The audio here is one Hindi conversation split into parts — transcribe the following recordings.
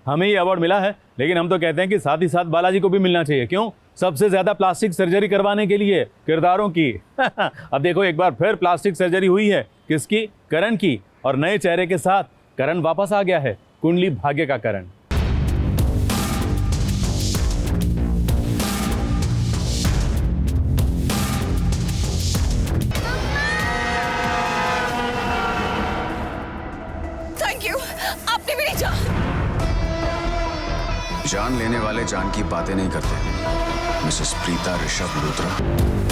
हमें ये अवार्ड मिला है, लेकिन हम तो कहते हैं कि साथ ही साथ बालाजी को भी मिलना चाहिए। क्यों? सबसे ज्यादा प्लास्टिक सर्जरी करवाने के लिए किरदारों की। अब देखो एक बार फिर प्लास्टिक सर्जरी हुई है। किसकी? करण की। और नए चेहरे के साथ करण वापस आ गया है, कुंडली भाग्य का करण। जान लेने वाले जान की बातें नहीं करते। मिसेस प्रीता ऋषभ लूथरा।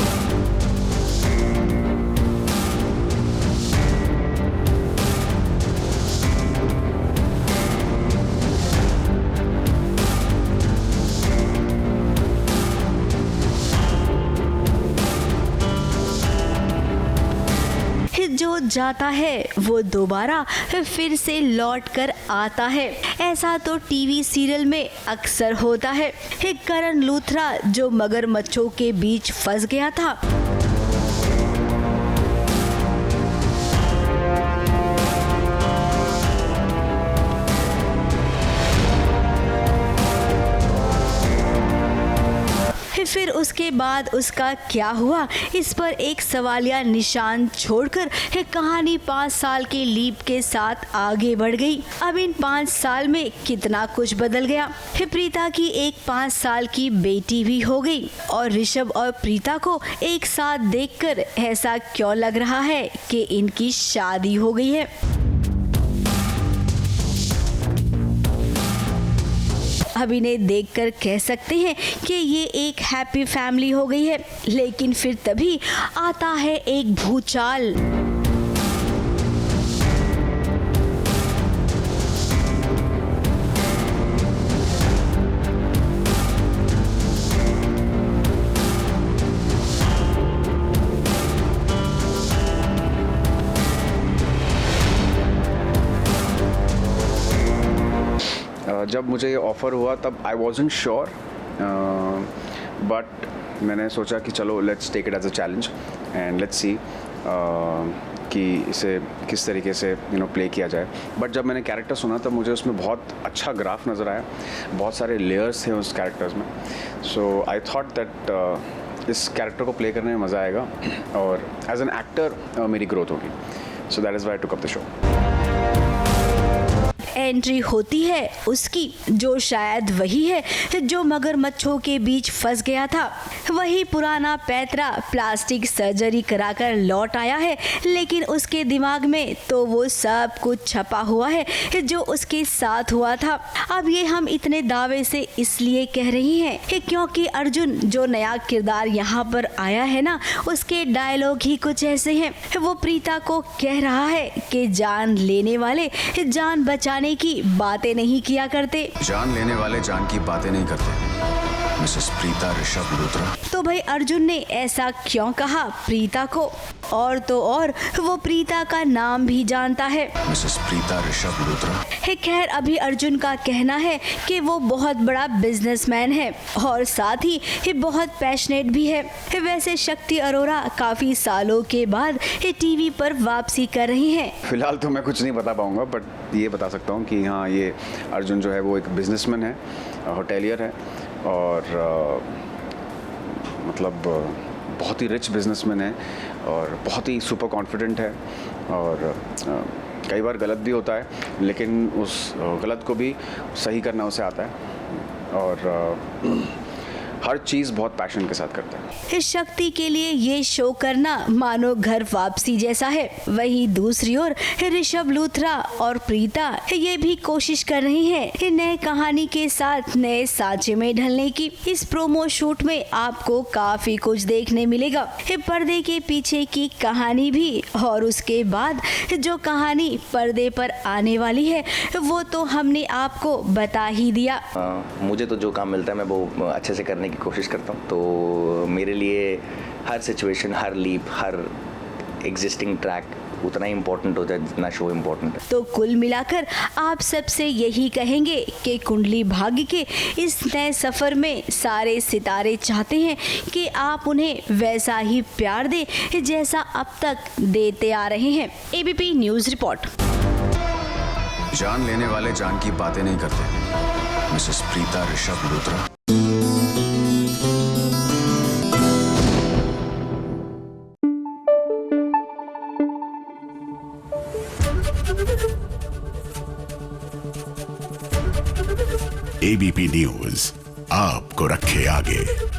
जो जाता है वो दोबारा फिर से लौट कर आता है। ऐसा तो टीवी सीरियल में अक्सर होता है। करण लूथरा जो मगरमच्छों के बीच फंस गया था, फिर उसके बाद उसका क्या हुआ, इस पर एक सवालिया निशान छोड़कर कहानी 5 साल के लीप के साथ आगे बढ़ गई। अब इन 5 साल में कितना कुछ बदल गया। प्रीता की एक 5 साल की बेटी भी हो गई और ऋषभ और प्रीता को एक साथ देखकर ऐसा क्यों लग रहा है कि इनकी शादी हो गई है। अब इन्हें देखकर कह सकते हैं कि ये एक हैप्पी फैमिली हो गई है, लेकिन फिर तभी आता है एक भूचाल। जब मुझे ये ऑफ़र हुआ तब आई वॉज़न्ट श्योर, बट मैंने सोचा कि चलो let's take it as a challenge and let's see कि इसे किस तरीके से प्ले किया जाए। बट जब मैंने कैरेक्टर सुना तब मुझे उसमें बहुत अच्छा ग्राफ नज़र आया, बहुत सारे लेयर्स थे उस कैरेक्टर्स में। सो आई थॉट दैट इस कैरेक्टर को प्ले करने में मज़ा आएगा और एज एन एक्टर मेरी ग्रोथ होगी। So that is why I took up the show. Entry होती है उसकी, जो शायद वही है जो मगरमच्छों के बीच फंस गया था। वही पुराना पैतरा प्लास्टिक सर्जरी कराकर लौट आया है, लेकिन उसके दिमाग में तो वो सब कुछ छपा हुआ है जो उसके साथ हुआ था। अब ये हम इतने दावे से इसलिए कह रही हैं कि क्योंकि अर्जुन जो नया किरदार यहाँ पर आया है ना, उसके डायलॉग ही कुछ ऐसे हैं। वो प्रीता को कह रहा है कि जान लेने वाले जान बचाने की बातें नहीं किया करते। जान लेने वाले जान की बातें नहीं करते। मिसेस प्रीता ऋषभ लूथरा। तो भाई अर्जुन ने ऐसा क्यों कहा प्रीता को? और तो और वो प्रीता का नाम भी जानता है, मिसेस प्रीता ऋषभ लूथरा। खैर अभी अर्जुन का कहना है कि वो बहुत बड़ा बिजनेसमैन है और साथ ही बहुत पैशनेट भी है। वैसे शक्ति अरोरा काफी सालों के बाद टीवी पर वापसी कर रही हैं। फिलहाल तो मैं कुछ नहीं बता पाऊंगा, बट ये बता सकता हूँ कि हाँ, ये अर्जुन जो है वो एक बिजनेसमैन है, होटेलियर है और मतलब बहुत ही रिच बिजनेसमैन है और बहुत ही सुपर कॉन्फिडेंट है और कई बार गलत भी होता है, लेकिन उस गलत को भी सही करना उसे आता है और हर चीज़ बहुत पैशन के साथ करता है। इस शक्ति के लिए ये शो करना मानो घर वापसी जैसा है। वहीं दूसरी ओर ऋषभ लूथरा और प्रीता ये भी कोशिश कर रही हैं नए कहानी के साथ नए सांचे में ढलने की। इस प्रोमो शूट में आपको काफी कुछ देखने मिलेगा, पर्दे के पीछे की कहानी भी, और उसके बाद जो कहानी पर्दे पर आने वाली है वो तो हमने आपको बता ही दिया। मुझे तो जो काम मिलता है मैं वो अच्छे से करने की कोशिश करता हूँ, तो मेरे लिए हर सिचुएशन, हर लीप, हर एग्जिस्टिंग ट्रैक उतना ही इम्पोर्टेंट होता है जितना शो इम्पोर्टेंट है। तो कुल मिलाकर आप सबसे यही कहेंगे कि कुंडली भाग्य के इस नए सफर में सारे सितारे चाहते हैं कि आप उन्हें वैसा ही प्यार दें जैसा अब तक देते आ रहे हैं। ABP news report. जान लेने वाले जान की बातें नहीं करते। Mrs Preeta Rishabh Luthra. ABP news आपको रखे आगे।